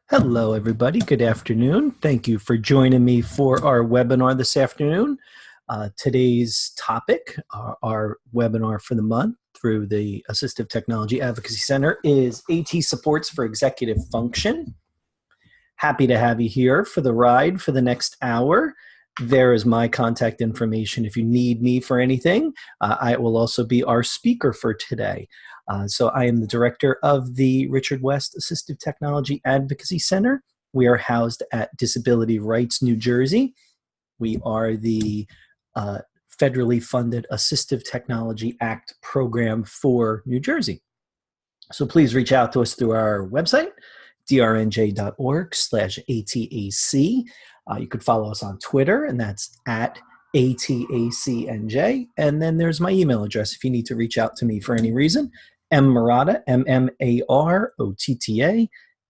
Hello, everybody. Good afternoon. Thank you for joining me for our webinar this afternoon. Today's topic, our webinar for the month through the Assistive Technology Advocacy Center, is AT supports for executive function. Happy to have you here for the ride for the next hour. There is my contact information if you need me for anything. I will also be our speaker for today. So I am the director of the Richard West Assistive Technology Advocacy Center. We are housed at Disability Rights, New Jersey. We are the federally funded Assistive Technology Act program for New Jersey. So please reach out to us through our website, drnj.org/ATAC. You could follow us on Twitter, and that's at ATACNJ. And then there's my email address if you need to reach out to me for any reason, mmarotta, MMAROTTA,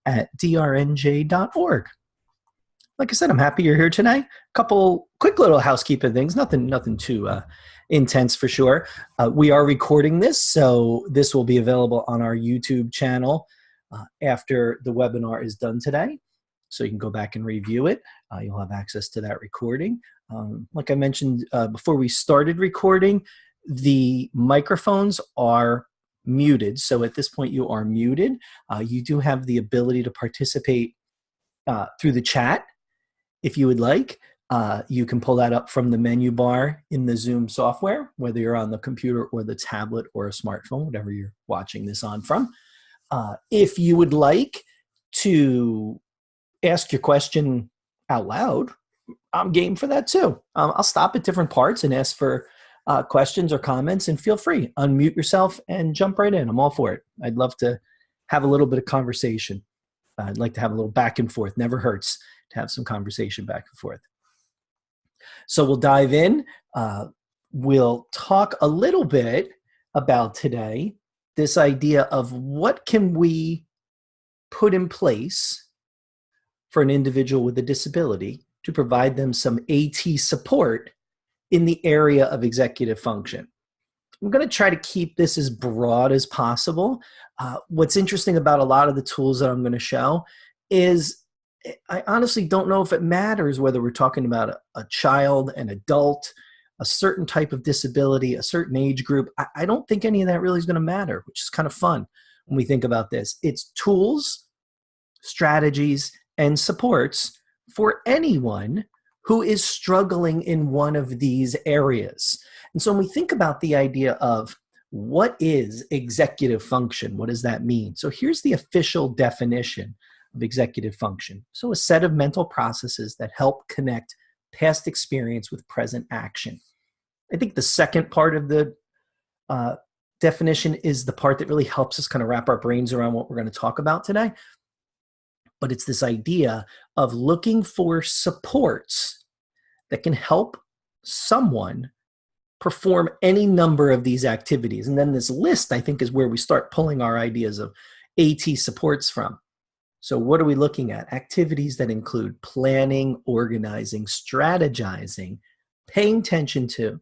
@drnj.org. Like I said, I'm happy you're here today. A couple quick little housekeeping things, nothing too intense for sure. We are recording this, so this will be available on our YouTube channel after the webinar is done today. So you can go back and review it. You'll have access to that recording. Like I mentioned before we started recording, the microphones are muted. So at this point you are muted. You do have the ability to participate through the chat if you would like. You can pull that up from the menu bar in the Zoom software, whether you're on the computer or the tablet or a smartphone, whatever you're watching this on from. If you would like to ask your question out loud, I'm game for that too. I'll stop at different parts and ask for questions or comments, and feel free. Unmute yourself and jump right in. I'm all for it. I'd love to have a little bit of conversation. I'd like to have a little back and forth. Never hurts to have some conversation back and forth. So we'll dive in. We'll talk a little bit about today this idea of what can we put in place for an individual with a disability to provide them some AT support in the area of executive function. I'm going to try to keep this as broad as possible. What's interesting about a lot of the tools that I'm going to show is I honestly don't know if it matters whether we're talking about a child, an adult, a certain type of disability, a certain age group. I don't think any of that really is going to matter, which is kind of fun when we think about this. It's tools, strategies, and supports for anyone who is struggling in one of these areas. And so when we think about the idea of what is executive function, what does that mean? So here's the official definition of executive function. So a set of mental processes that help connect past experience with present action. I think the second part of the definition is the part that really helps us kind of wrap our brains around what we're going to talk about today. But it's this idea of looking for supports that can help someone perform any number of these activities. And then this list, I think, is where we start pulling our ideas of AT supports from. So what are we looking at? Activities that include planning, organizing, strategizing, paying attention to,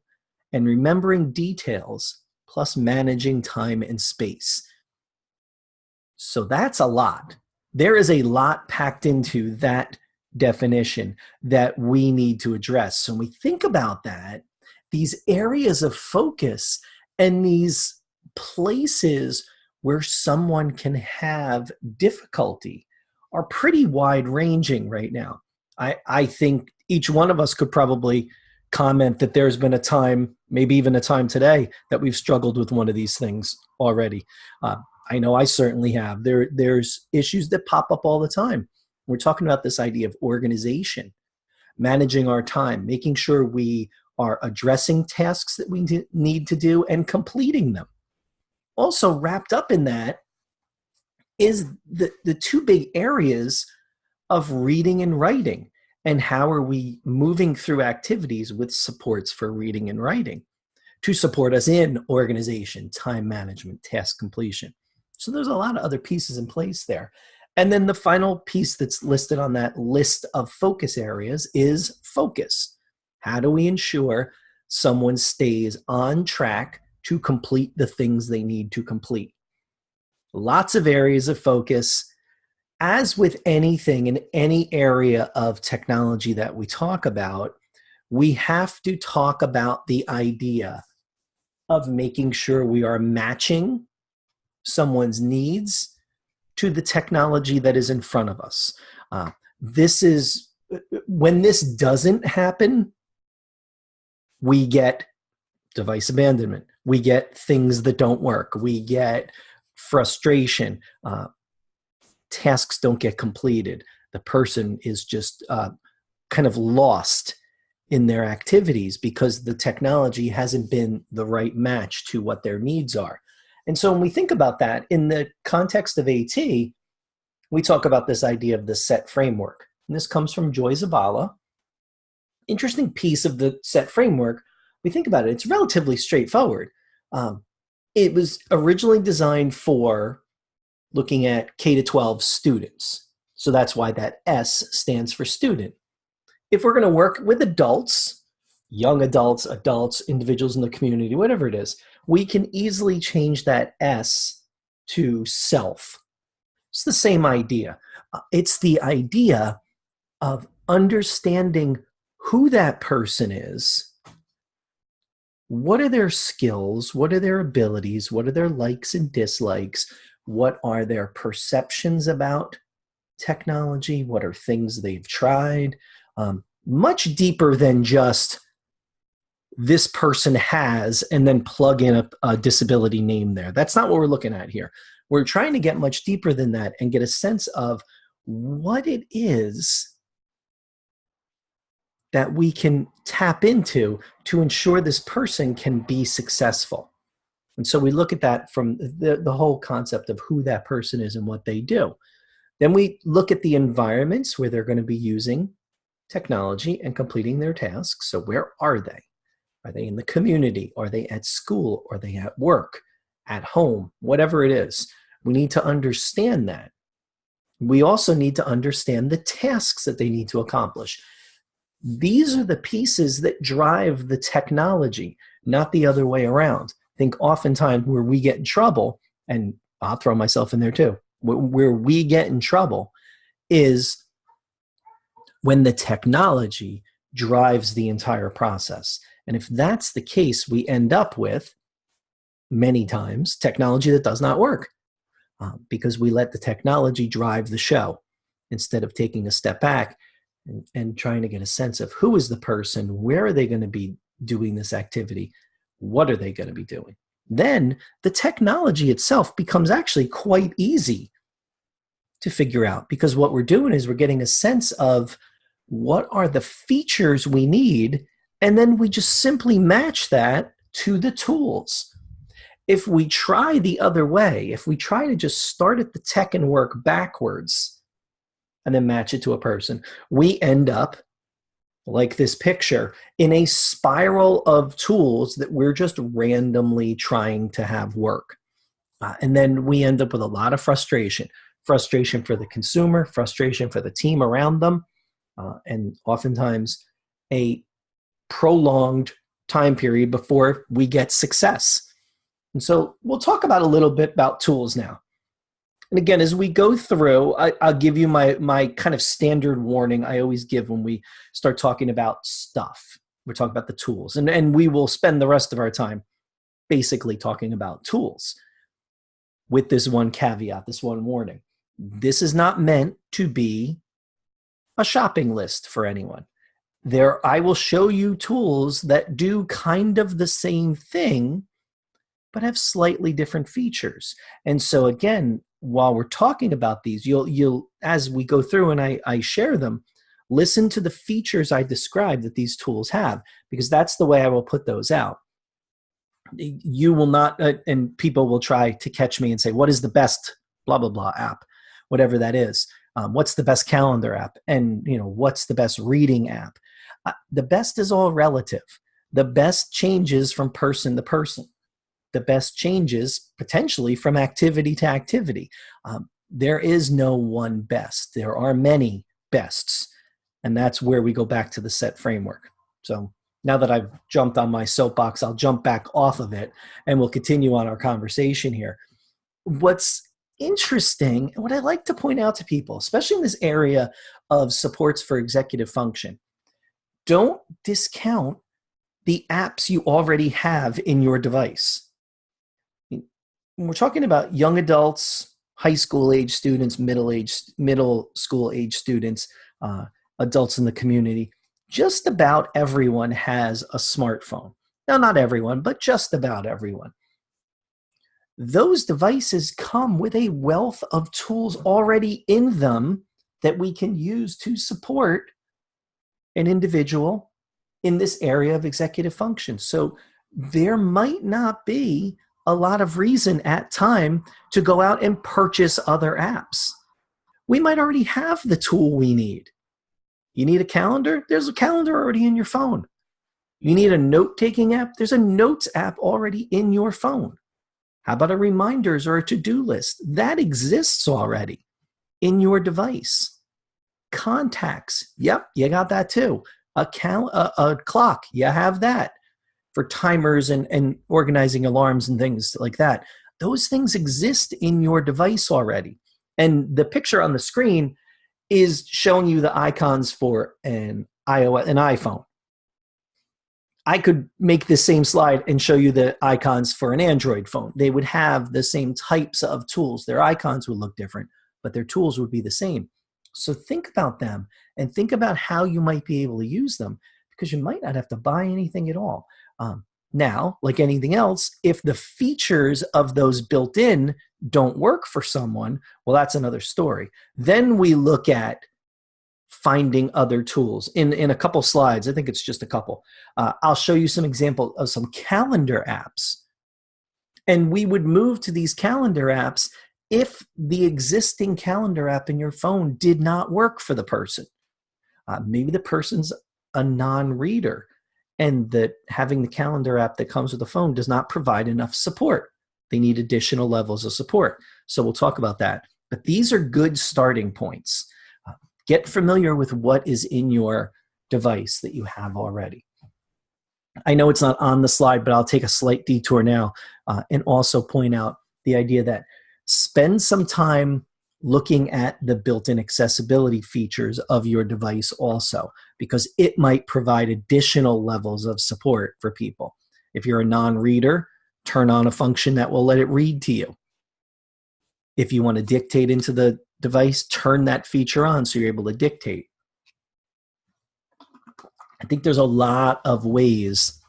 and remembering details, plus managing time and space. So that's a lot. There is a lot packed into that definition that we need to address. So when we think about that, these areas of focus and these places where someone can have difficulty are pretty wide-ranging right now. I think each one of us could probably comment that there's been a time, maybe even a time today, that we've struggled with one of these things already. I know I certainly have. There's issues that pop up all the time. We're talking about this idea of organization, managing our time, making sure we are addressing tasks that we need to do and completing them. Also wrapped up in that is the two big areas of reading and writing, and how are we moving through activities with supports for reading and writing to support us in organization, time management, task completion. So there's a lot of other pieces in place there. And then the final piece that's listed on that list of focus areas is focus. How do we ensure someone stays on track to complete the things they need to complete? Lots of areas of focus. as with anything in any area of technology that we talk about, we have to talk about the idea of making sure we are matching someone's needs to the technology that is in front of us. This is when this doesn't happen, we get device abandonment. We get things that don't work. We get frustration. Tasks don't get completed. The person is just kind of lost in their activities because the technology hasn't been the right match to what their needs are. And so when we think about that in the context of AT, we talk about this idea of the Sett Framework. And this comes from Joy Zabala. Interesting piece of the Sett Framework. We think about it, it's relatively straightforward. It was originally designed for looking at K-12 students. So that's why that S stands for student. If we're going to work with adults, young adults, individuals in the community, whatever it is, we can easily change that S to self. It's the same idea. It's the idea of understanding who that person is. What are their skills? What are their abilities? What are their likes and dislikes? What are their perceptions about technology? What are things they've tried? Much deeper than just this person has and then plug in a disability name there. That's not what we're looking at here. We're trying to get much deeper than that and get a sense of what it is that we can tap into to ensure this person can be successful. And so we look at that from the whole concept of who that person is and what they do. Then we look at the environments where they're going to be using technology and completing their tasks. So where are they? Are they in the community? Are they at school? Are they at work, at home, whatever it is? We need to understand that. We also need to understand the tasks that they need to accomplish. These are the pieces that drive the technology, not the other way around. I think oftentimes where we get in trouble, and I'll throw myself in there too, where we get in trouble is when the technology drives the entire process. And if that's the case, we end up with, many times, technology that does not work because we let the technology drive the show instead of taking a step back and trying to get a sense of who is the person, where are they going to be doing this activity, what are they going to be doing. Then the technology itself becomes actually quite easy to figure out because what we're doing is we're getting a sense of what are the features we need, and then we just simply match that to the tools. If we try the other way, if we try to just start at the tech and work backwards and then match it to a person, we end up, like this picture, in a spiral of tools that we're just randomly trying to have work. And then we end up with a lot of frustration. Frustration for the consumer, frustration for the team around them, and oftentimes a prolonged time period before we get success. And so we'll talk about a little bit about tools now. And again, as we go through, I'll give you my kind of standard warning I always give when we start talking about stuff. We're talking about the tools. And we will spend the rest of our time basically talking about tools with this one caveat, this one warning. This is not meant to be a shopping list for anyone. I will show you tools that do kind of the same thing, but have slightly different features. And so again, while we're talking about these, you'll as we go through and I share them, listen to the features I describe that these tools have, because that's the way I will put those out. You will not, and people will try to catch me and say, what is the best blah, blah, blah app, whatever that is. What's the best calendar app? And what's the best reading app? The best is all relative. The best changes from person to person. The best changes potentially from activity to activity. There is no one best. There are many bests. And that's where we go back to the Sett Framework. So now that I've jumped on my soapbox, I'll jump back off of it and we'll continue on our conversation here. What's interesting, and what I like to point out to people, especially in this area of supports for executive function, don't discount the apps you already have in your device. When we're talking about young adults, high school age students, middle school age students, adults in the community, just about everyone has a smartphone. Now, not everyone, but just about everyone. Those devices come with a wealth of tools already in them that we can use to support an individual in this area of executive function. So there might not be a lot of reason at time to go out and purchase other apps. We might already have the tool we need. You need a calendar? There's a calendar already in your phone. You need a note-taking app? There's a notes app already in your phone. How about a reminders or a to-do list? That exists already in your device. Contacts, yep, you got that too. A clock, you have that for timers and organizing alarms and things like that. Those things exist in your device already. And the picture on the screen is showing you the icons for an iPhone. I could make the same slide and show you the icons for an Android phone. They would have the same types of tools. Their icons would look different, but their tools would be the same. So think about them and think about how you might be able to use them, because you might not have to buy anything at all. Now, like anything else, if the features of those built in don't work for someone, well, that's another story. Then we look at finding other tools. In a couple slides, I think it's just a couple, I'll show you some example of some calendar apps. And we would move to these calendar apps if the existing calendar app in your phone did not work for the person. Maybe the person's a non-reader and that having the calendar app that comes with the phone does not provide enough support. They need additional levels of support. So we'll talk about that. But these are good starting points. Get familiar with what is in your device that you have already. I know it's not on the slide, but I'll take a slight detour now and also point out the idea that spend some time looking at the built-in accessibility features of your device also, because it might provide additional levels of support for people. If you're a non-reader, turn on a function that will let it read to you. If you want to dictate into the device, turn that feature on so you're able to dictate. I think there's a lot of ways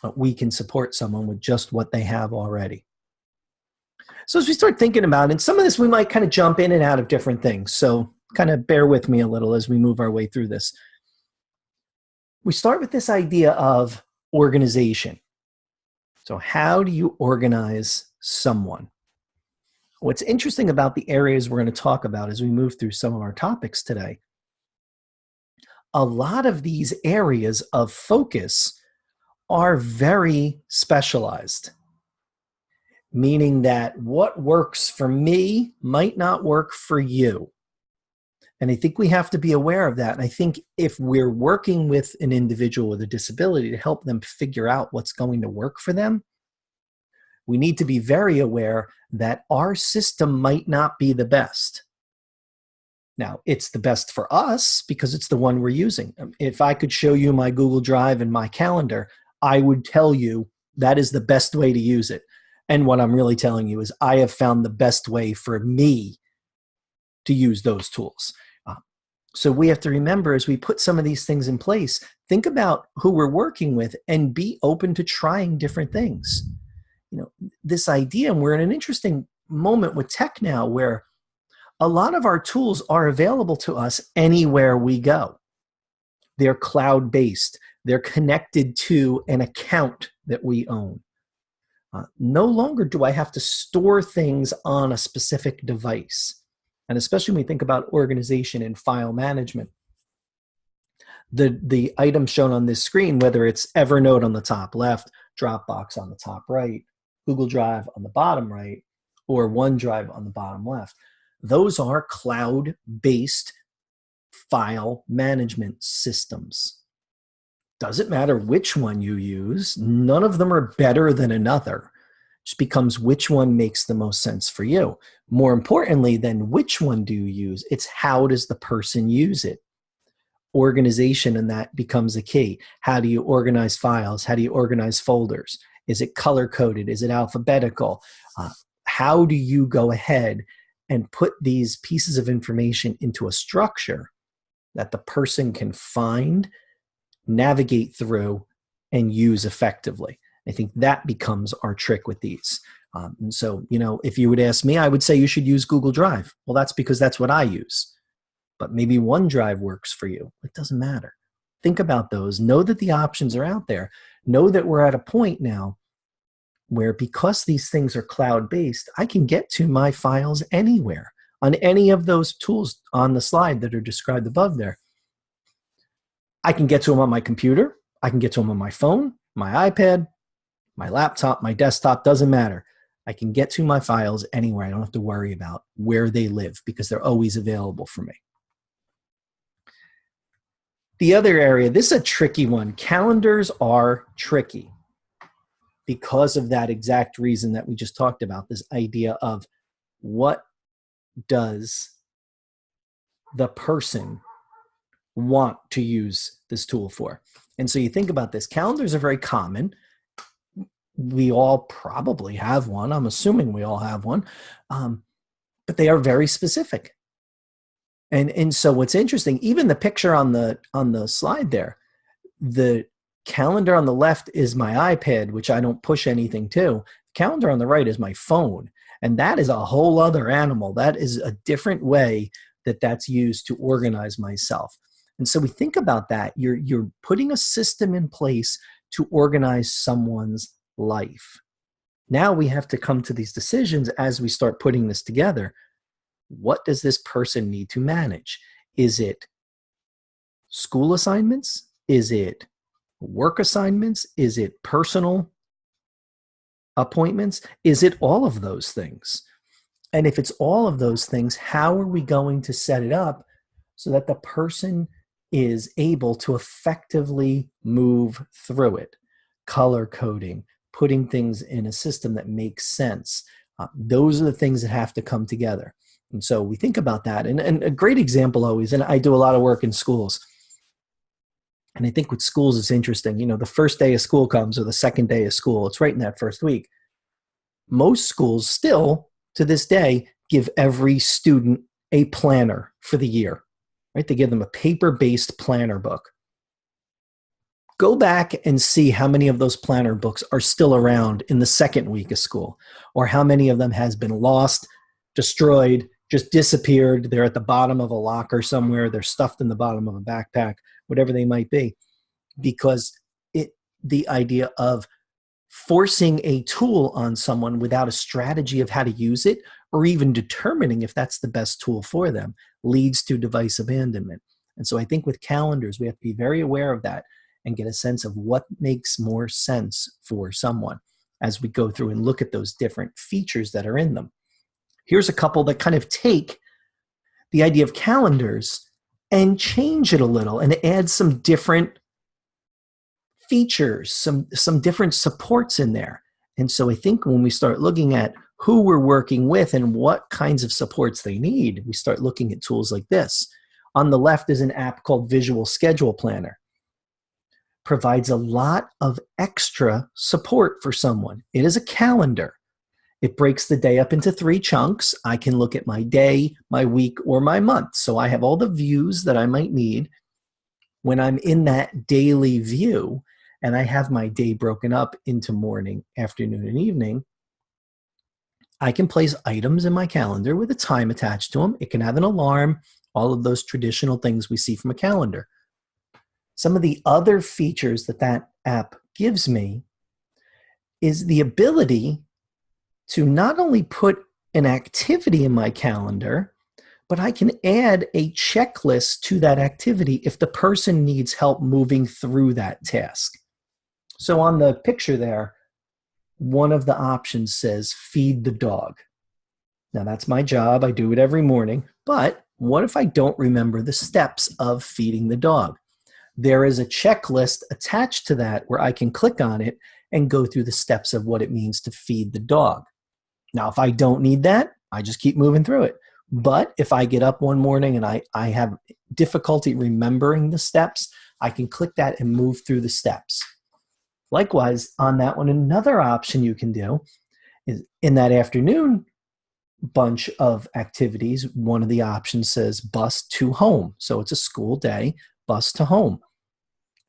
that we can support someone with just what they have already. So as we start thinking about it, and some of this we might kind of jump in and out of different things, so kind of bear with me a little as we move our way through this. We start with this idea of organization. So how do you organize someone? What's interesting about the areas we're going to talk about as we move through some of our topics today, a lot of these areas of focus are very specialized, meaning that what works for me might not work for you. And I think we have to be aware of that. And I think if we're working with an individual with a disability to help them figure out what's going to work for them, we need to be very aware that our system might not be the best. Now, it's the best for us because it's the one we're using. If I could show you my Google Drive and my calendar, I would tell you that is the best way to use it. And what I'm really telling you is I have found the best way for me to use those tools. So we have to remember as we put some of these things in place, think about who we're working with and be open to trying different things. You know, this idea, and we're in an interesting moment with tech now where a lot of our tools are available to us anywhere we go. They're cloud-based. They're connected to an account that we own. No longer do I have to store things on a specific device. And especially when we think about organization and file management. The items shown on this screen, whether it's Evernote on the top left, Dropbox on the top right, Google Drive on the bottom right, or OneDrive on the bottom left, those are cloud-based file management systems. Doesn't matter which one you use. None of them are better than another. just becomes which one makes the most sense for you. More importantly than which one do you use, it's how does the person use it. Organization in that becomes a key. How do you organize files? How do you organize folders? Is it color-coded? Is it alphabetical? How do you go ahead and put these pieces of information into a structure that the person can find, navigate through, and use effectively? I think that becomes our trick with these. And so, if you would ask me, I would say you should use Google Drive. Well, that's because that's what I use. But maybe OneDrive works for you. It doesn't matter. Think about those. Know that the options are out there. Know that we're at a point now where, because these things are cloud-based, I can get to my files anywhere on any of those tools on the slide that are described above there. I can get to them on my computer. I can get to them on my phone, my iPad, my laptop, my desktop, doesn't matter. I can get to my files anywhere. I don't have to worry about where they live because they're always available for me. The other area, this is a tricky one. Calendars are tricky because of that exact reason that we just talked about, this idea of what does the person want to use this tool for. And so you think about this. Calendars are very common. We all probably have one. I'm assuming we all have one. But they are very specific. And so what's interesting, even the picture on the slide there, the calendar on the left is my iPad, which I don't push anything to. Calendar on the right is my phone. And that is a whole other animal. That is a different way that's used to organize myself. And so we think about that. You're putting a system in place to organize someone's life. Now we have to come to these decisions as we start putting this together. What does this person need to manage? Is it school assignments? Is it work assignments? Is it personal appointments? Is it all of those things? And if it's all of those things, how are we going to set it up so that the person is able to effectively move through it? Color coding, putting things in a system that makes sense. Those are the things that have to come together. And so we think about that. And a great example always, and I do a lot of work in schools. And I think with schools, it's interesting. The first day of school comes, or the second day of school. It's right in that first week. Most schools still, to this day, give every student a planner for the year. Right? They give them a paper-based planner book. Go back and see how many of those planner books are still around in the second week of school, or how many of them has been lost, destroyed, just disappeared. They're at the bottom of a locker somewhere. They're stuffed in the bottom of a backpack, whatever they might be. Because the idea of forcing a tool on someone without a strategy of how to use it, or even determining if that's the best tool for them, leads to device abandonment. And so I think with calendars, we have to be very aware of that and get a sense of what makes more sense for someone as we go through and look at those different features that are in them. Here's a couple that kind of take the idea of calendars and change it a little and add some different features, some different supports in there. And so I think when we start looking at who we're working with and what kinds of supports they need, we start looking at tools like this. On the left is an app called Visual Schedule Planner. Provides a lot of extra support for someone. It is a calendar. It breaks the day up into 3 chunks. I can look at my day, my week, or my month. So I have all the views that I might need when I'm in that daily view, and I have my day broken up into morning, afternoon, and evening. I can place items in my calendar with a time attached to them. It can have an alarm, all of those traditional things we see from a calendar. Some of the other features that app gives me is the ability to not only put an activity in my calendar, but I can add a checklist to that activity if the person needs help moving through that task. So on the picture there, one of the options says feed the dog. Now that's my job. I do it every morning. But what if I don't remember the steps of feeding the dog? There is a checklist attached to that where I can click on it and go through the steps of what it means to feed the dog. Now, if I don't need that, I just keep moving through it. But if I get up one morning and I have difficulty remembering the steps, I can click that and move through the steps. Likewise, on that one, another option you can do is in that afternoon bunch of activities, one of the options says bus to home. So it's a school day, bus to home.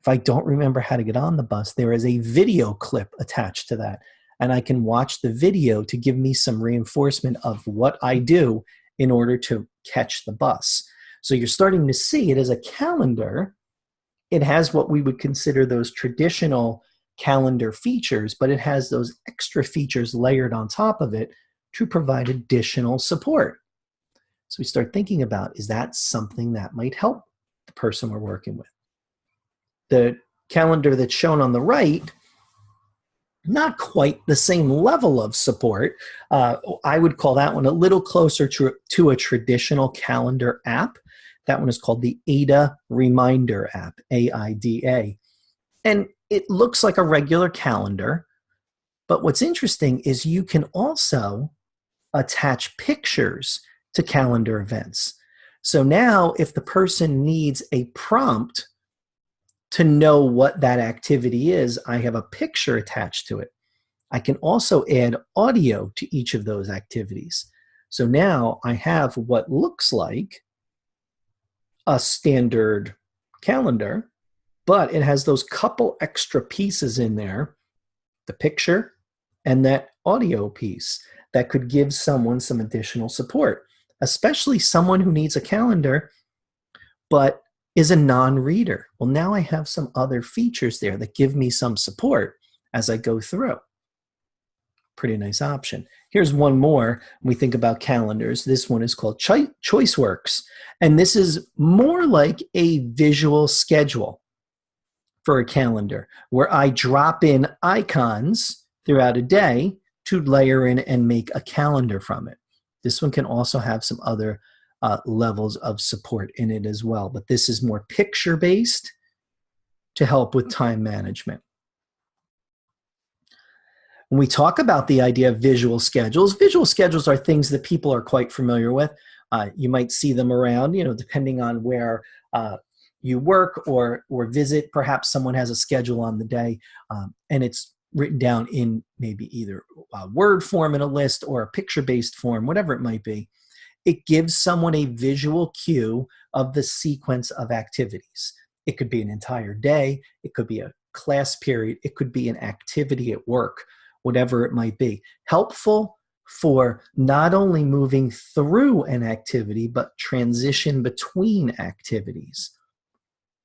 If I don't remember how to get on the bus, there is a video clip attached to that. And I can watch the video to give me some reinforcement of what I do in order to catch the bus. So you're starting to see it as a calendar. It has what we would consider those traditional calendar features, but it has those extra features layered on top of it to provide additional support. So we start thinking about, is that something that might help the person we're working with? The calendar that's shown on the right, not quite the same level of support. I would call that one a little closer to a traditional calendar app. That one is called the AIDA Reminder app, AIDA. And it looks like a regular calendar, but what's interesting is you can also attach pictures to calendar events. So now if the person needs a prompt to know what that activity is, I have a picture attached to it. I can also add audio to each of those activities. So now I have what looks like a standard calendar, but it has those couple extra pieces in there, the picture and that audio piece that could give someone some additional support, especially someone who needs a calendar, but is a non-reader. Well, now I have some other features there that give me some support as I go through. Pretty nice option. Here's one more when we think about calendars. This one is called ChoiceWorks, and this is more like a visual schedule for a calendar where I drop in icons throughout a day to layer in and make a calendar from it. This one can also have some other levels of support in it as well, but this is more picture-based to help with time management. When we talk about the idea of visual schedules are things that people are quite familiar with. You might see them around, depending on where you work or visit. Perhaps someone has a schedule on the day, and it's written down in maybe either a Word form in a list or a picture-based form, whatever it might be. It gives someone a visual cue of the sequence of activities. It could be an entire day. It could be a class period. It could be an activity at work, whatever it might be. Helpful for not only moving through an activity, but transition between activities.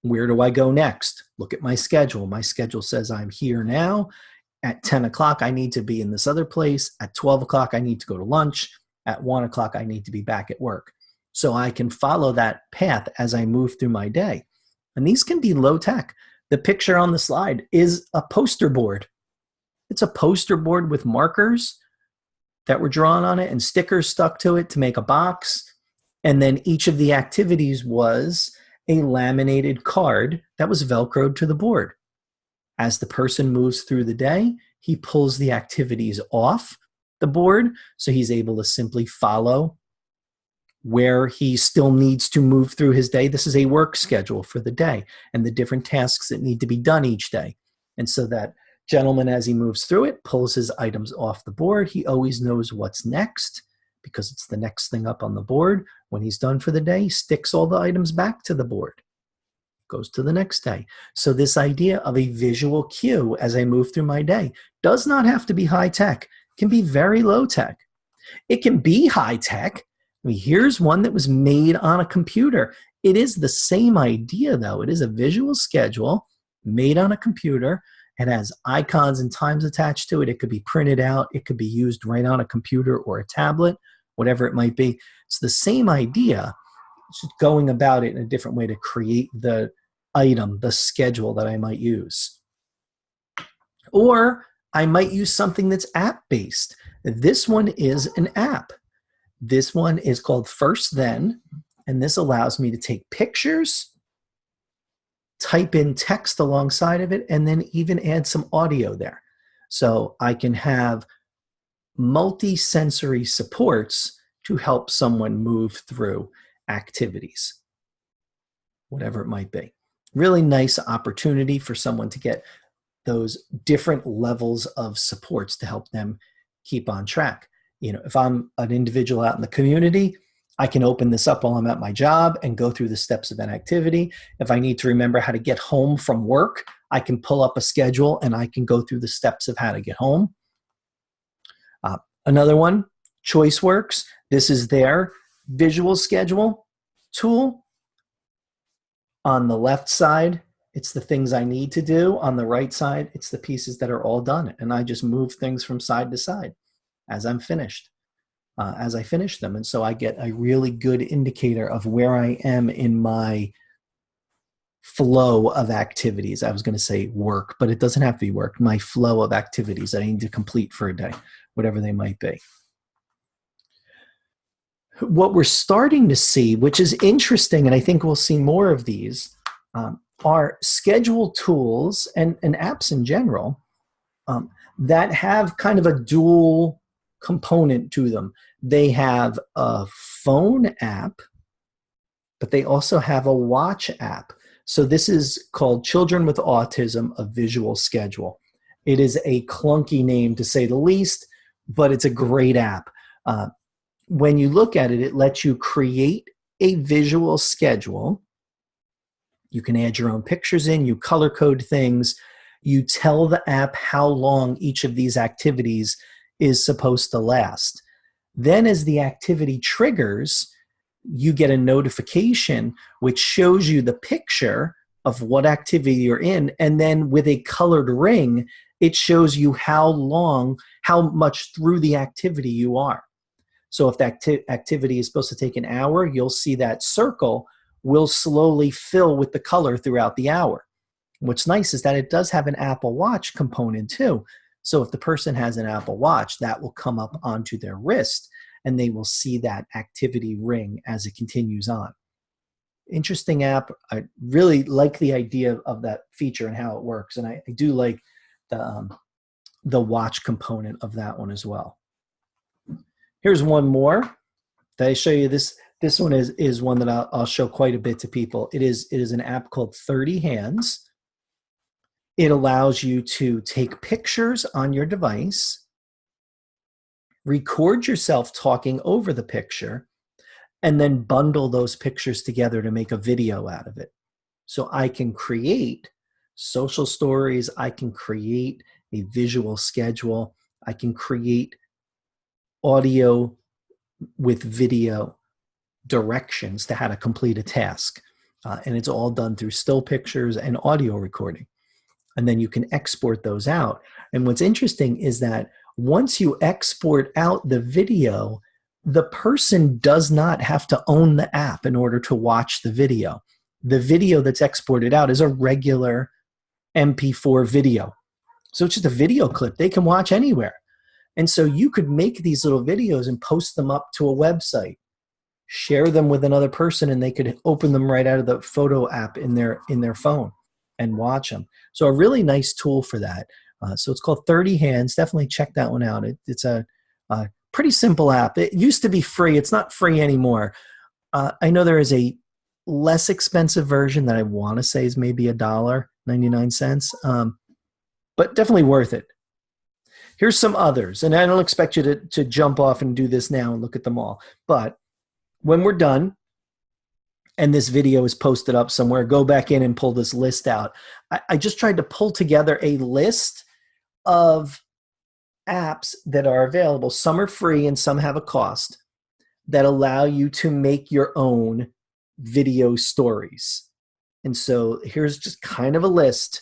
Where do I go next? Look at my schedule. My schedule says I'm here now. At 10 o'clock, I need to be in this other place. At 12 o'clock, I need to go to lunch. At 1 o'clock, I need to be back at work. So I can follow that path as I move through my day. And these can be low tech. The picture on the slide is a poster board. It's a poster board with markers that were drawn on it and stickers stuck to it to make a box. And then each of the activities was a laminated card that was Velcroed to the board. As the person moves through the day, he pulls the activities off the board, so he's able to simply follow where he still needs to move through his day. This is a work schedule for the day and the different tasks that need to be done each day. And so that gentleman, as he moves through it, pulls his items off the board. He always knows what's next because it's the next thing up on the board. When he's done for the day, he sticks all the items back to the board. Goes to the next day. So this idea of a visual cue as I move through my day does not have to be high tech. It can be very low tech. It can be high tech. Here's one that was made on a computer. It is the same idea though. It is a visual schedule made on a computer. It has icons and times attached to it. It could be printed out. It could be used right on a computer or a tablet, whatever it might be. It's the same idea. It's just going about it in a different way to create the item, the schedule that I might use. Or I might use something that's app-based. This one is an app. This one is called First Then, and this allows me to take pictures, type in text alongside of it, and then even add some audio there. So I can have multi-sensory supports to help someone move through activities, whatever it might be. Really nice opportunity for someone to get those different levels of supports to help them keep on track. You know, if I'm an individual out in the community, I can open this up while I'm at my job and go through the steps of an activity. If I need to remember how to get home from work, I can pull up a schedule and I can go through the steps of how to get home. Another one, ChoiceWorks. This is their visual schedule tool. On the left side, it's the things I need to do. On the right side, it's the pieces that are all done. And I just move things from side to side as I'm finished, as I finish them. And so I get a really good indicator of where I am in my flow of activities. I was going to say work, but it doesn't have to be work. My flow of activities that I need to complete for a day, whatever they might be. What we're starting to see, which is interesting, and I think we'll see more of these, are schedule tools and apps in general that have kind of a dual component to them. They have a phone app, but they also have a watch app. So this is called Children with Autism, a Visual Schedule. It is a clunky name to say the least, but it's a great app. When you look at it, it lets you create a visual schedule. You can add your own pictures in, you color code things, you tell the app how long each of these activities is supposed to last. Then as the activity triggers, you get a notification which shows you the picture of what activity you're in, and then with a colored ring, it shows you how much through the activity you are. So if that activity is supposed to take an hour, you'll see that circle will slowly fill with the color throughout the hour. What's nice is that it does have an Apple Watch component too. So if the person has an Apple Watch, that will come up onto their wrist and they will see that activity ring as it continues on. Interesting app. I really like the idea of that feature and how it works. And I do like the watch component of that one as well. Here's one more that I show you. This one is one that I'll show quite a bit to people. It is an app called 30 Hands. It allows you to take pictures on your device, record yourself talking over the picture, and then bundle those pictures together to make a video out of it. So I can create social stories, I can create a visual schedule, I can create audio with video directions to how to complete a task. And it's all done through still pictures and audio recording. And then you can export those out. And what's interesting is that once you export out the video, the person does not have to own the app in order to watch the video. The video that's exported out is a regular MP4 video. So it's just a video clip they can watch anywhere. And so you could make these little videos and post them up to a website, share them with another person, and they could open them right out of the photo app in their phone and watch them. So a really nice tool for that. So it's called 30 Hands. Definitely check that one out. It's a pretty simple app. It used to be free. It's not free anymore. I know there is a less expensive version that I want to say is maybe $1.99, but definitely worth it. Here's some others, and I don't expect you to jump off and do this now and look at them all. But when we're done, and this video is posted up somewhere, go back in and pull this list out. I just tried to pull together a list of apps that are available. Some are free and some have a cost that allow you to make your own video stories. And so here's just kind of a list.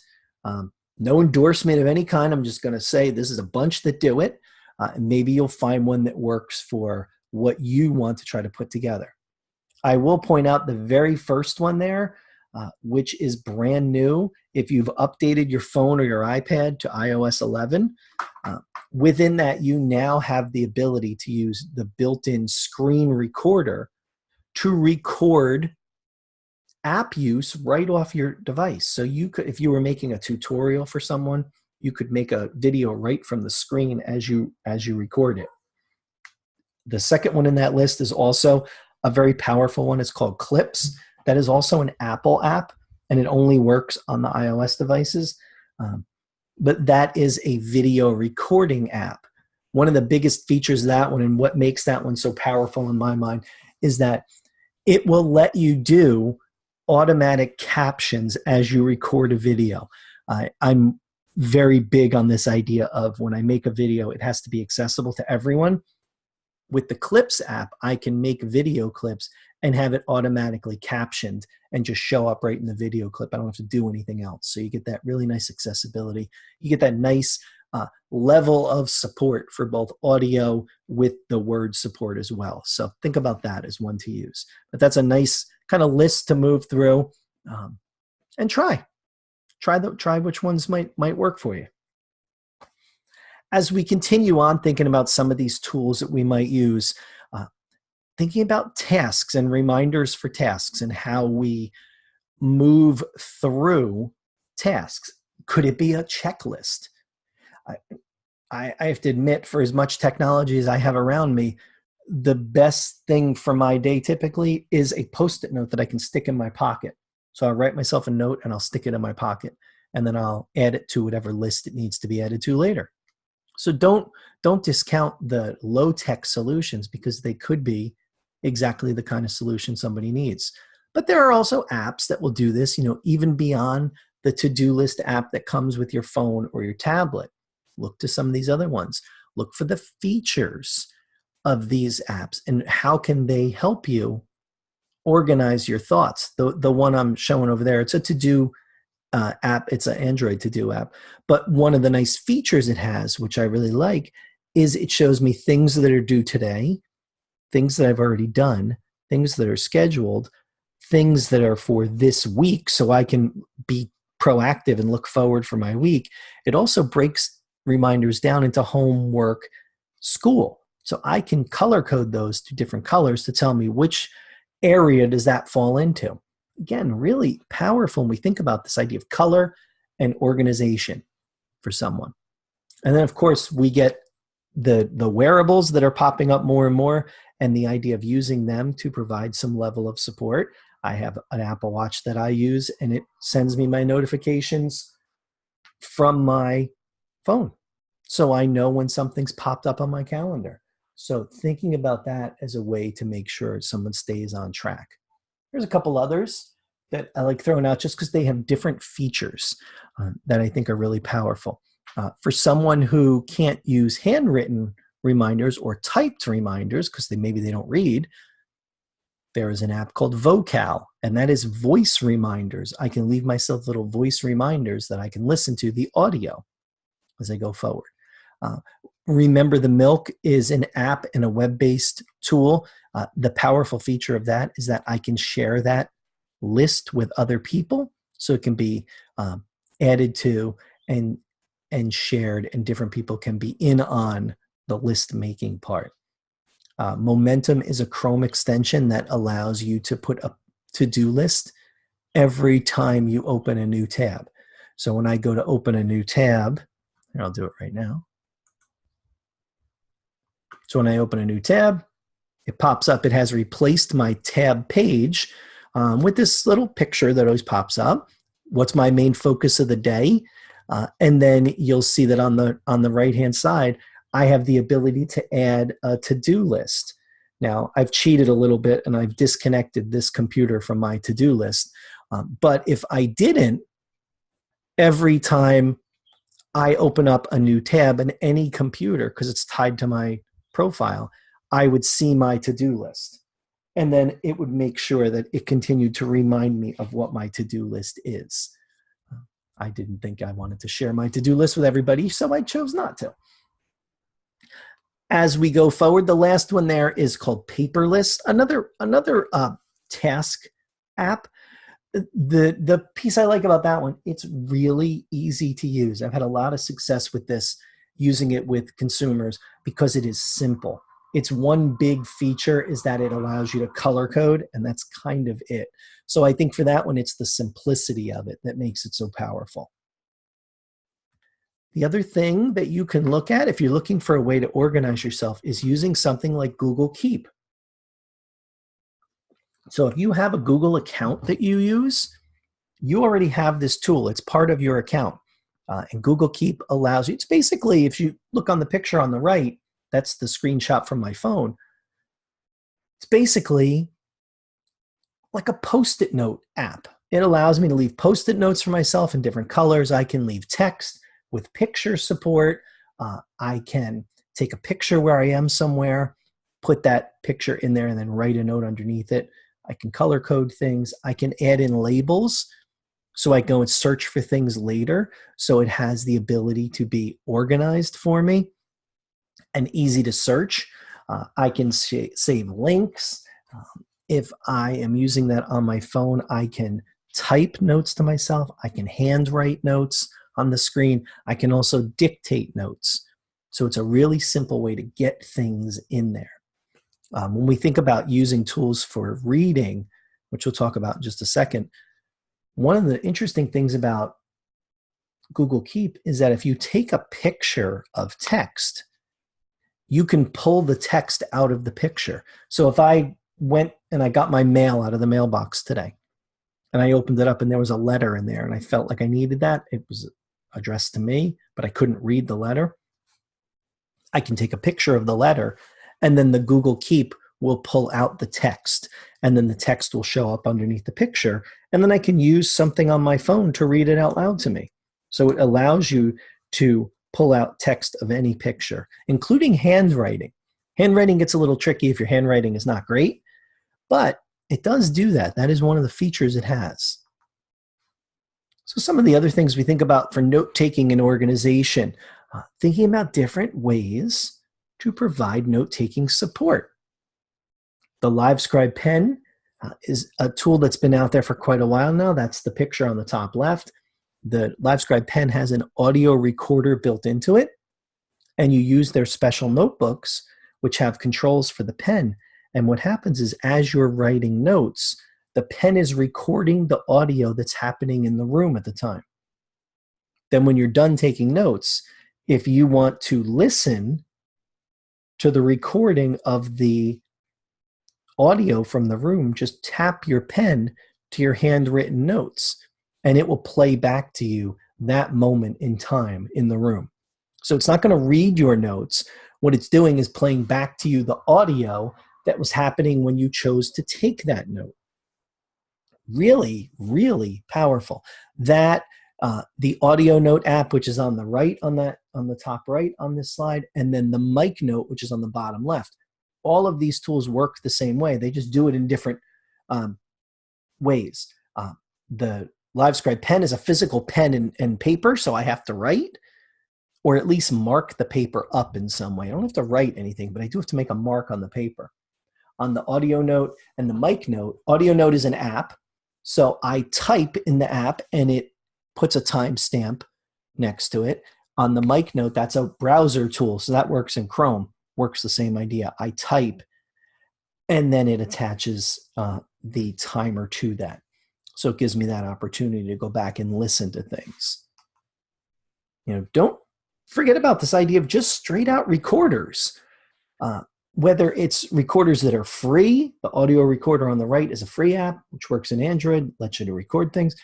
No endorsement of any kind. I'm just going to say this is a bunch that do it. And maybe you'll find one that works for what you want to try to put together. I will point out the very first one there, which is brand new. If you've updated your phone or your iPad to iOS 11, within that you now have the ability to use the built-in screen recorder to record app use right off your device. So you could, if you were making a tutorial for someone, you could make a video right from the screen as you record it. The second one in that list is also a very powerful one. It's called Clips. That is also an Apple app, and it only works on the iOS devices. But that is a video recording app. One of the biggest features of that one, and what makes that one so powerful in my mind, is that it will let you do automatic captions as you record a video. I'm very big on this idea of when I make a video, it has to be accessible to everyone. With the Clips app, I can make video clips and have it automatically captioned and just show up right in the video clip. I don't have to do anything else. So you get that really nice accessibility. You get that nice level of support for both audio with the word support as well. So think about that as one to use. But that's a nice kind of list to move through, and try which ones might work for you. As we continue on thinking about some of these tools that we might use, thinking about tasks and reminders for tasks and how we move through tasks. Could it be a checklist? I have to admit, for as much technology as I have around me, the best thing for my day typically is a Post-it note that I can stick in my pocket. So I'll write myself a note and I'll stick it in my pocket, and then I'll add it to whatever list it needs to be added to later. So don't discount the low-tech solutions, because they could be exactly the kind of solution somebody needs. But there are also apps that will do this, even beyond the to-do list app that comes with your phone or your tablet. Look to some of these other ones. Look for the features of these apps and how can they help you organize your thoughts. The one I'm showing over there, it's a to-do app. It's an Android to-do app. But one of the nice features it has, which I really like, is it shows me things that are due today, things that I've already done, things that are scheduled, things that are for this week, so I can be proactive and look forward for my week. It also breaks reminders down into homework, school. So I can color code those to different colors to tell me which area does that fall into. Again, really powerful when we think about this idea of color and organization for someone. And then, of course, we get the wearables that are popping up more and more, and the idea of using them to provide some level of support. I have an Apple Watch that I use, and it sends me my notifications from my phone. So I know when something's popped up on my calendar. So thinking about that as a way to make sure someone stays on track. There's a couple others that I like throwing out just because they have different features that I think are really powerful. For someone who can't use handwritten reminders or typed reminders because maybe they don't read, there is an app called Vocal, and that is voice reminders. I can leave myself little voice reminders that I can listen to the audio as I go forward. Remember the Milk is an app and a web-based tool. The powerful feature of that is that I can share that list with other people, so it can be added to and shared, and different people can be in on the list making part. Momentum is a Chrome extension that allows you to put a to-do list every time you open a new tab. So when I go to open a new tab, and I'll do it right now. So when I open a new tab, it pops up. It has replaced my tab page with this little picture that always pops up. What's my main focus of the day? And then you'll see that on the right-hand side, I have the ability to add a to-do list. Now, I've cheated a little bit and I've disconnected this computer from my to-do list. But if I didn't, every time I open up a new tab in any computer, because it's tied to my profile, I would see my to-do list. And then it would make sure that it continued to remind me of what my to-do list is. I didn't think I wanted to share my to-do list with everybody, so I chose not to. As we go forward, the last one there is called Paperless, another task app. The piece I like about that one, it's really easy to use. I've had a lot of success with this, using it with consumers, because it is simple. Its one big feature is that it allows you to color code, and that's kind of it. So I think for that one, it's the simplicity of it that makes it so powerful. The other thing that you can look at if you're looking for a way to organize yourself is using something like Google Keep. So if you have a Google account that you use, you already have this tool. It's part of your account. And Google Keep allows you, it's basically, if you look on the picture on the right, that's the screenshot from my phone. It's basically like a Post-it note app. It allows me to leave Post-it notes for myself in different colors. I can leave text with picture support. I can take a picture where I am somewhere, put that picture in there, and then write a note underneath it. I can color code things. I can add in labels so I go and search for things later. So it has the ability to be organized for me and easy to search. I can save links. If I am using that on my phone, I can type notes to myself. I can handwrite notes on the screen. I can also dictate notes. So it's a really simple way to get things in there. When we think about using tools for reading, which we'll talk about in just a second, one of the interesting things about Google Keep is that if you take a picture of text, you can pull the text out of the picture. So if I went and I got my mail out of the mailbox today, and I opened it up and there was a letter in there, and I felt like I needed that, it was addressed to me, but I couldn't read the letter, I can take a picture of the letter, and then the Google Keep will pull out the text, and then the text will show up underneath the picture, and then I can use something on my phone to read it out loud to me. So it allows you to pull out text of any picture, including handwriting. Handwriting gets a little tricky if your handwriting is not great, but it does do that. That is one of the features it has. So some of the other things we think about for note-taking and organization, thinking about different ways to provide note-taking support. The Livescribe Pen is a tool that's been out there for quite a while now. That's the picture on the top left. The Livescribe Pen has an audio recorder built into it, and you use their special notebooks, which have controls for the pen. And what happens is as you're writing notes, the pen is recording the audio that's happening in the room at the time. Then when you're done taking notes, if you want to listen to the recording of the audio from the room, just tap your pen to your handwritten notes, and it will play back to you that moment in time in the room. So it's not going to read your notes. What it's doing is playing back to you the audio that was happening when you chose to take that note. Really, really powerful. That the audio note app, which is on the right, on the top right on this slide, and then the mic note, which is on the bottom left. All of these tools work the same way. They just do it in different ways. The Livescribe Pen is a physical pen and paper, so I have to write, or at least mark the paper up in some way. I don't have to write anything, but I do have to make a mark on the paper. On the audio note and the mic note, audio note is an app, so I type in the app and it puts a timestamp next to it. On the mic note, that's a browser tool, so that works in Chrome. Works the same idea. I type, and then it attaches the timer to that. So it gives me that opportunity to go back and listen to things. Don't forget about this idea of just straight out recorders. Whether it's recorders that are free, the audio recorder on the right is a free app, which works in Android, lets you to record things.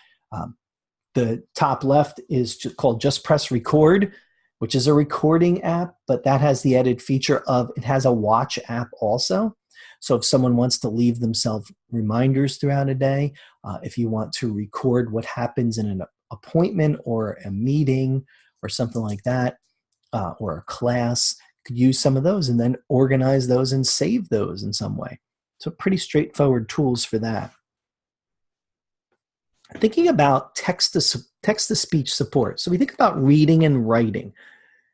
The top left is called Just Press Record, which is a recording app, but that has the added feature of it has a watch app also. So if someone wants to leave themselves reminders throughout a day, if you want to record what happens in an appointment or a meeting or something like that, or a class, you could use some of those and then organize those and save those in some way. So pretty straightforward tools for that. Thinking about text-to-speech support. So we think about reading and writing,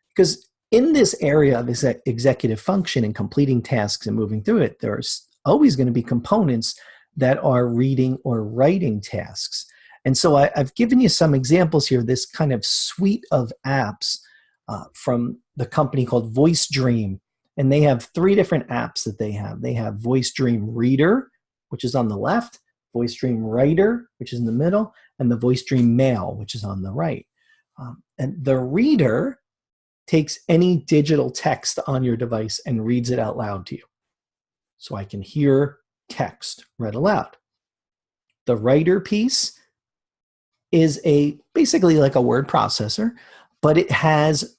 because in this area of executive function and completing tasks and moving through it, there's always going to be components that are reading or writing tasks. And so I've given you some examples here, this kind of suite of apps from the company called Voice Dream. And they have 3 different apps that they have. They have Voice Dream Reader, which is on the left, Voice Dream Writer, which is in the middle, and the Voice Dream Mail, which is on the right. And the reader takes any digital text on your device and reads it out loud to you. So I can hear text read aloud. The writer piece is basically like a word processor, but it has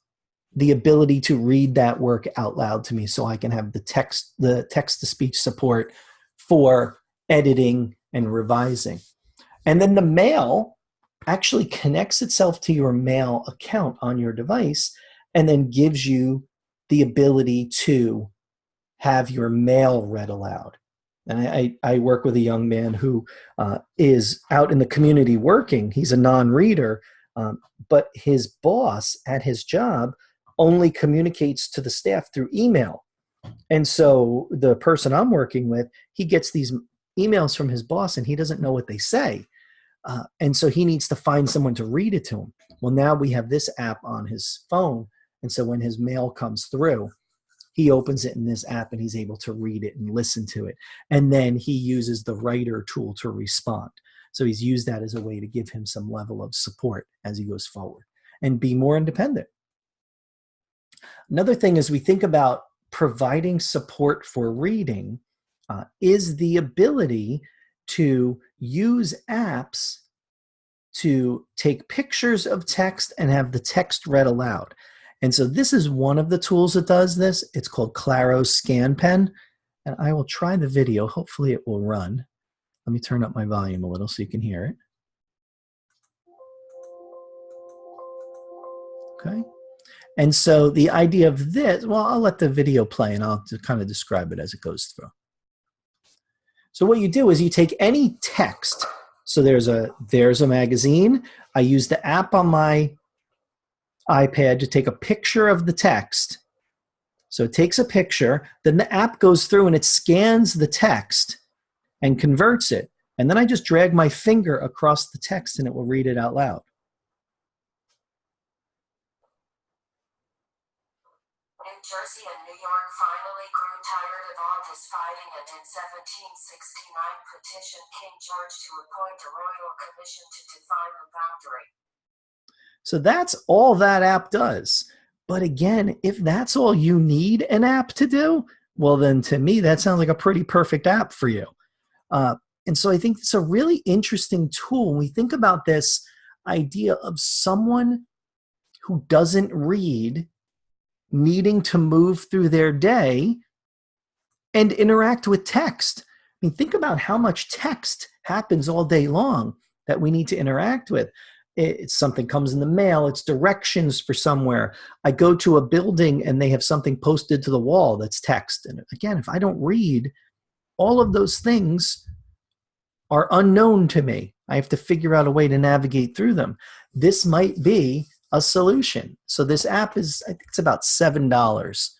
the ability to read that work out loud to me, so I can have the text-to-speech support for editing and revising. And then the mail actually connects itself to your mail account on your device and then gives you the ability to have your mail read aloud. And I work with a young man who is out in the community working. He's a non-reader, but his boss at his job only communicates to the staff through email. And so the person I'm working with, he gets these emails from his boss and he doesn't know what they say. And so he needs to find someone to read it to him. Well, now we have this app on his phone. And so when his mail comes through, he opens it in this app and he's able to read it and listen to it. And then he uses the writer tool to respond. So he's used that as a way to give him some level of support as he goes forward and be more independent. Another thing as we think about providing support for reading is the ability to use apps to take pictures of text and have the text read aloud. And so this is one of the tools that does this. It's called Claro Scan Pen. And I will try the video. Hopefully it will run. Let me turn up my volume a little so you can hear it. Okay. And so the idea of this, well, I'll let the video play and I'll kind of describe it as it goes through. So what you do is you take any text. So there's a magazine. I use the app on my iPad to take a picture of the text. So it takes a picture, then the app goes through and it scans the text and converts it. And then I just drag my finger across the text and it will read it out loud. New Jersey and New York finally grew tired of all this fighting, and in 1769 petitioned King George to appoint a royal commission to define the boundary. So that's all that app does. But again, if that's all you need an app to do, well then to me that sounds like a pretty perfect app for you. And so I think it's a really interesting tool when we think about this idea of someone who doesn't read needing to move through their day and interact with text. I mean, think about how much text happens all day long that we need to interact with. It's something comes in the mail, it's directions for somewhere. I go to a building and they have something posted to the wall that's text. And again, if I don't read, all of those things are unknown to me. I have to figure out a way to navigate through them. This might be a solution. So this app is, I think it's about $7.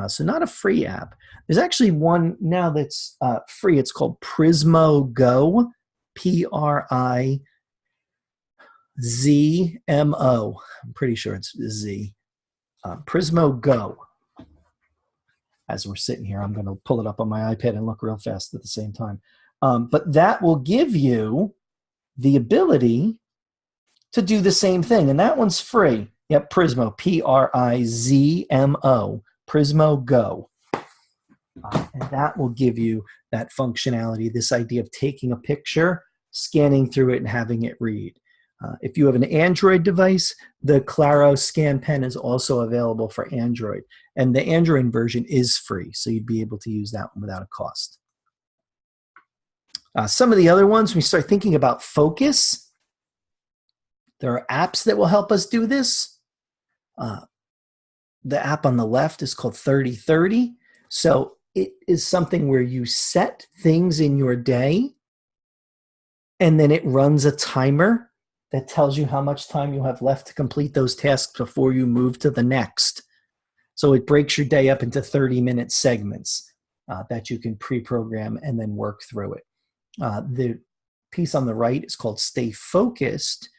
So not a free app. There's actually one now that's free. It's called Prismo Go, P-R-I-Z-M-O. I'm pretty sure it's Z. Prismo Go. As we're sitting here, I'm going to pull it up on my iPad and look real fast at the same time. But that will give you the ability to do the same thing. And that one's free. Yep, Prismo, P-R-I-Z-M-O, Prismo Go. And that will give you that functionality, this idea of taking a picture, scanning through it, and having it read. If you have an Android device, the Claro Scan Pen is also available for Android. And the Android version is free, so you'd be able to use that one without a cost. Some of the other ones, we start thinking about focus. There are apps that will help us do this. The app on the left is called 30/30. So it is something where you set things in your day and then it runs a timer that tells you how much time you have left to complete those tasks before you move to the next. So it breaks your day up into 30-minute segments that you can pre-program and then work through it. The piece on the right is called Stay Focused,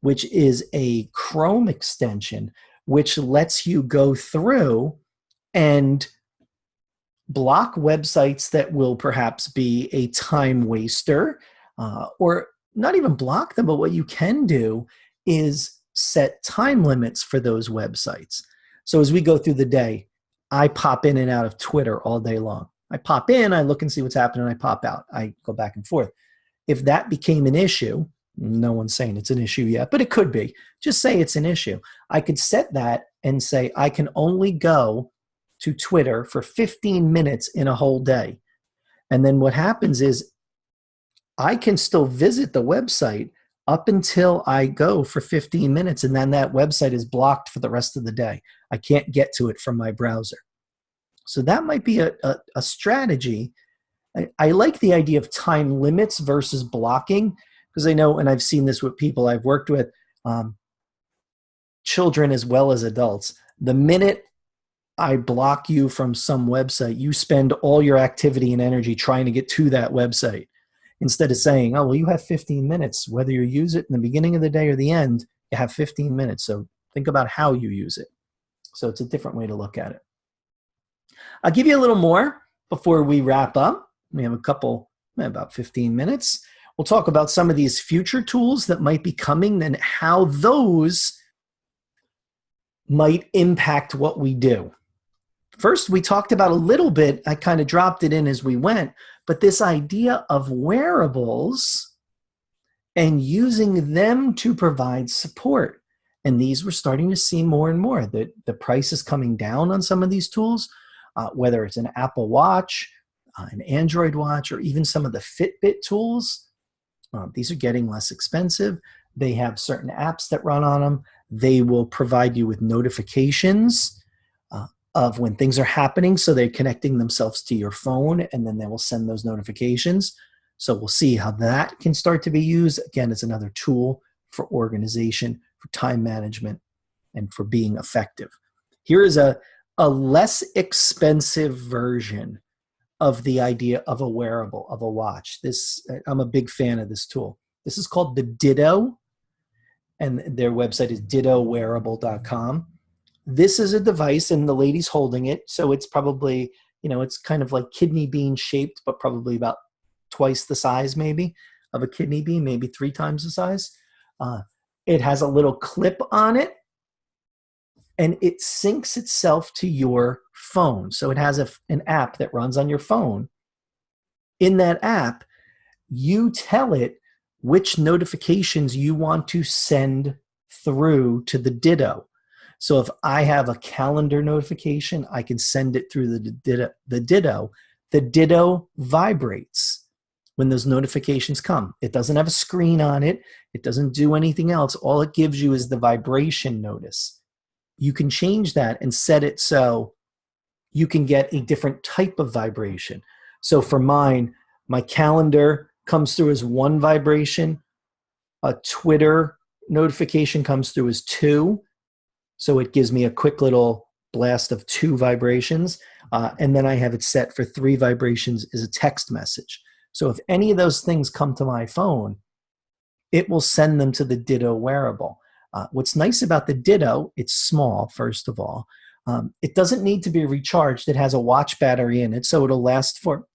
which is a Chrome extension which lets you go through and block websites that will perhaps be a time waster, or not even block them, but what you can do is set time limits for those websites. So as we go through the day, I pop in and out of Twitter all day long. I pop in, I look and see what's happening, I pop out. I go back and forth. If that became an issue, no one's saying it's an issue yet, but it could be. Just say it's an issue. I could set that and say I can only go to Twitter for 15 minutes in a whole day. And then what happens is I can still visit the website up until I go for 15 minutes, and then that website is blocked for the rest of the day. I can't get to it from my browser. So that might be a strategy. I like the idea of time limits versus blocking, because I know, and I've seen this with people I've worked with, children as well as adults. The minute I block you from some website, you spend all your activity and energy trying to get to that website. Instead of saying, oh, well, you have 15 minutes. Whether you use it in the beginning of the day or the end, you have 15 minutes. So think about how you use it. So it's a different way to look at it. I'll give you a little more before we wrap up. We have about 15 minutes. We'll talk about some of these future tools that might be coming and how those might impact what we do. First, we talked about a little bit, I kind of dropped it in as we went, but this idea of wearables and using them to provide support. And these we're starting to see more and more. The price is coming down on some of these tools, whether it's an Apple Watch, an Android Watch, or even some of the Fitbit tools. These are getting less expensive. They have certain apps that run on them. They will provide you with notifications of when things are happening. So they're connecting themselves to your phone, and then they will send those notifications. So we'll see how that can start to be used. Again, it's another tool for organization, for time management, and for being effective. Here is a less expensive version of the idea of a wearable, of a watch. I'm a big fan of this tool. This is called the Ditto, and their website is dittowearable.com. This is a device, and the lady's holding it, so it's probably, it's kind of like kidney bean shaped, but probably about twice the size maybe of a kidney bean, maybe 3 times the size. It has a little clip on it, and it syncs itself to your phone. So it has an app that runs on your phone. In that app, you tell it which notifications you want to send through to the Ditto. So if I have a calendar notification, I can send it through the Ditto. The Ditto vibrates when those notifications come. It doesn't have a screen on it. It doesn't do anything else. All it gives you is the vibration notice. You can change that and set it so you can get a different type of vibration. So for mine, my calendar comes through as 1 vibration. A Twitter notification comes through as 2. So it gives me a quick little blast of 2 vibrations. And then I have it set for 3 vibrations as a text message. So if any of those things come to my phone, it will send them to the Ditto wearable. What's nice about the Ditto, it's small, first of all. It doesn't need to be recharged. It has a watch battery in it, so it'll last for,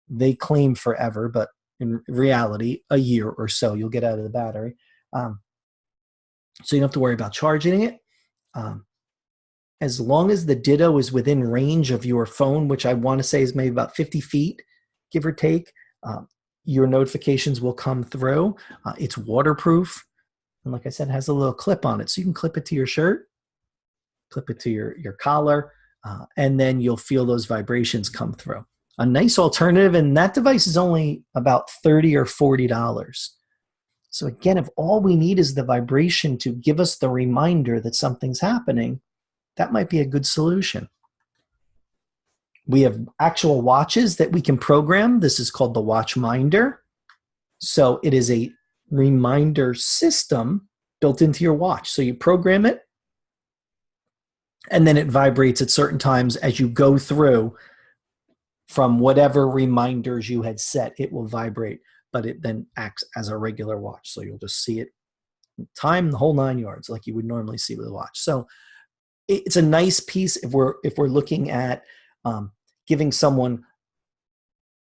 they claim forever, but in reality, a year or so you'll get out of the battery. So you don't have to worry about charging it. As long as the Ditto is within range of your phone, which I want to say is maybe about 50 feet, give or take, your notifications will come through. It's waterproof. And like I said, it has a little clip on it. So you can clip it to your shirt, clip it to your collar, and then you'll feel those vibrations come through. A nice alternative, and that device is only about $30 or $40. So again, if all we need is the vibration to give us the reminder that something's happening, that might be a good solution. We have actual watches that we can program. This is called the Watch Minder. So it is a reminder system built into your watch. So you program it, and then it vibrates at certain times as you go through from whatever reminders you had set. It will vibrate, but it then acts as a regular watch. So you'll just see it time, the whole 9 yards, like you would normally see with a watch. So it's a nice piece if we're looking at giving someone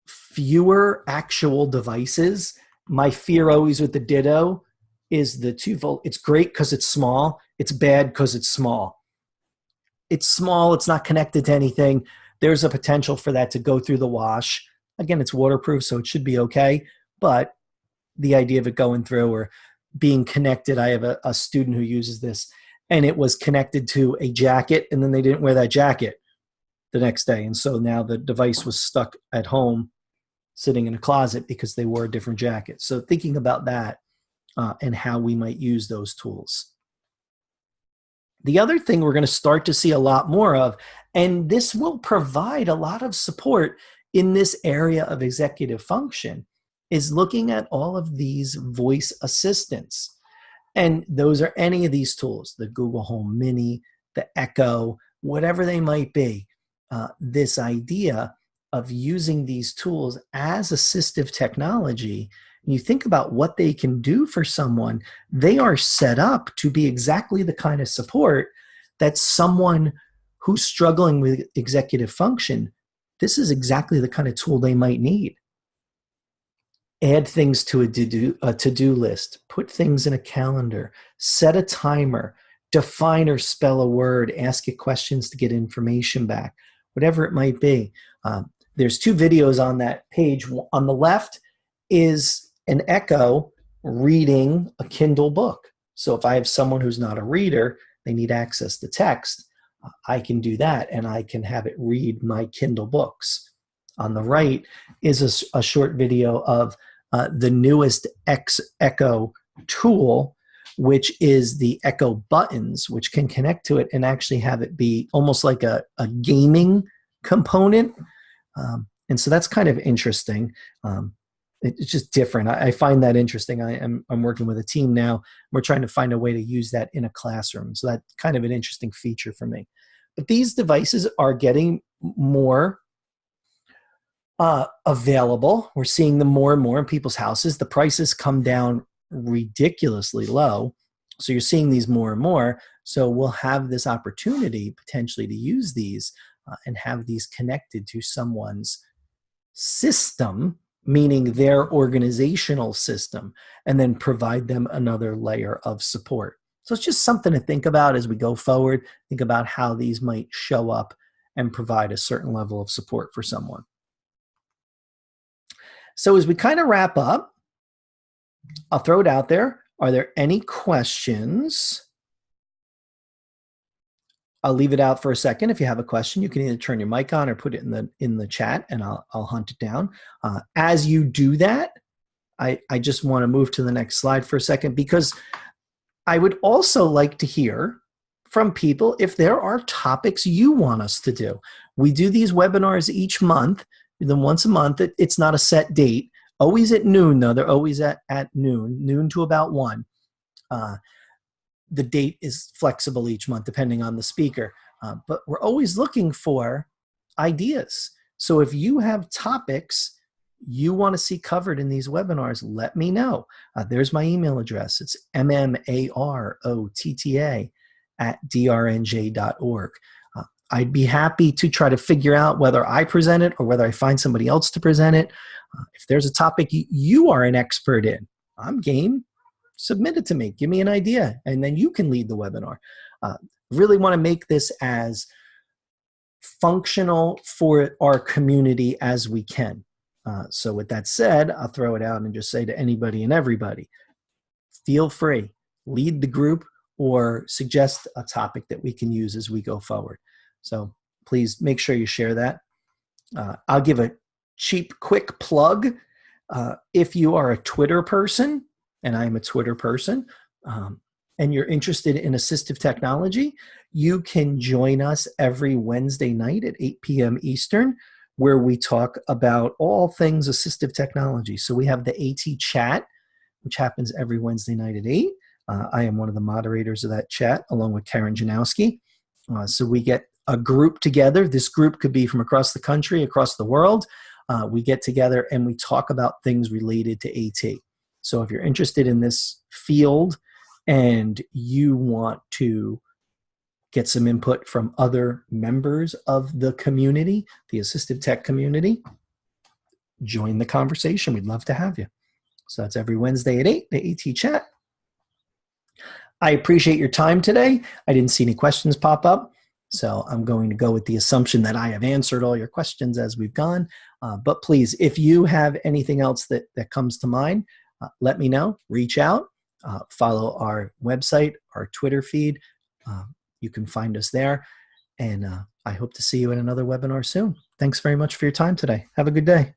fewer actual devices. My fear always with the Ditto is the twofold. It's great because it's small. It's bad because it's small. It's small. It's not connected to anything. There's a potential for that to go through the wash. Again, it's waterproof, so it should be okay. But the idea of it going through or being connected, I have a student who uses this, and it was connected to a jacket, and then they didn't wear that jacket the next day. And so now the device was stuck at home, sitting in a closet because they wore a different jacket. So thinking about that and how we might use those tools. The other thing we're going to start to see a lot more of, and this will provide a lot of support in this area of executive function, is looking at all of these voice assistants. And those are any of these tools, the Google Home Mini, the Echo, whatever they might be. This idea of using these tools as assistive technology, and you think about what they can do for someone, they are set up to be exactly the kind of support that someone who's struggling with executive function, this is exactly the kind of tool they might need. Add things to a to-do list, put things in a calendar, set a timer, define or spell a word, ask it questions to get information back, whatever it might be. There's 2 videos on that page. On the left is an Echo reading a Kindle book. So if I have someone who's not a reader, they need access to text, I can do that and I can have it read my Kindle books. On the right is a short video of the newest Echo tool, which is the Echo buttons, which can connect to it and actually have it be almost like a gaming component. And so that's kind of interesting. It's just different. I find that interesting. I'm working with a team now. We're trying to find a way to use that in a classroom. So that's kind of an interesting feature for me. But these devices are getting more available. We're seeing them more and more in people's houses. The prices come down ridiculously low. So you're seeing these more and more. So we'll have this opportunity potentially to use these and have these connected to someone's system, meaning their organizational system, and then provide them another layer of support. So it's just something to think about as we go forward. Think about how these might show up and provide a certain level of support for someone. So as we kind of wrap up, I'll throw it out there. Are there any questions? I'll leave it out for a second. If you have a question, you can either turn your mic on or put it in the chat, and I'll hunt it down. As you do that, I just want to move to the next slide for a second, because I would also like to hear from people if there are topics you want us to do. We do these webinars each month, then once a month. It's not a set date. Always at noon, though. They're always at noon to about 1. The date is flexible each month depending on the speaker. But we're always looking for ideas. So if you have topics you want to see covered in these webinars, let me know. There's my email address. It's mmarotta@drnj.org. I'd be happy to try to figure out whether I present it or whether I find somebody else to present it. If there's a topic you are an expert in, I'm game. Submit it to me. Give me an idea, and then you can lead the webinar. Really want to make this as functional for our community as we can. So with that said, I'll throw it out and just say to anybody and everybody, feel free, lead the group or suggest a topic that we can use as we go forward. So please make sure you share that. I'll give a cheap, quick plug. If you are a Twitter person, and I'm a Twitter person, and you're interested in assistive technology, you can join us every Wednesday night at 8 p.m. Eastern, where we talk about all things assistive technology. So we have the AT chat, which happens every Wednesday night at 8. I am one of the moderators of that chat, along with Karen Janowski. So we get a group together. This group could be from across the country, across the world. We get together and we talk about things related to AT. So if you're interested in this field and you want to get some input from other members of the community, the assistive tech community, join the conversation. We'd love to have you. So that's every Wednesday at 8, the AT chat. I appreciate your time today. I didn't see any questions pop up, so I'm going to go with the assumption that I have answered all your questions as we've gone. But please, if you have anything else that comes to mind, let me know. Reach out. Follow our website, our Twitter feed. You can find us there. And I hope to see you in another webinar soon. Thanks very much for your time today. Have a good day.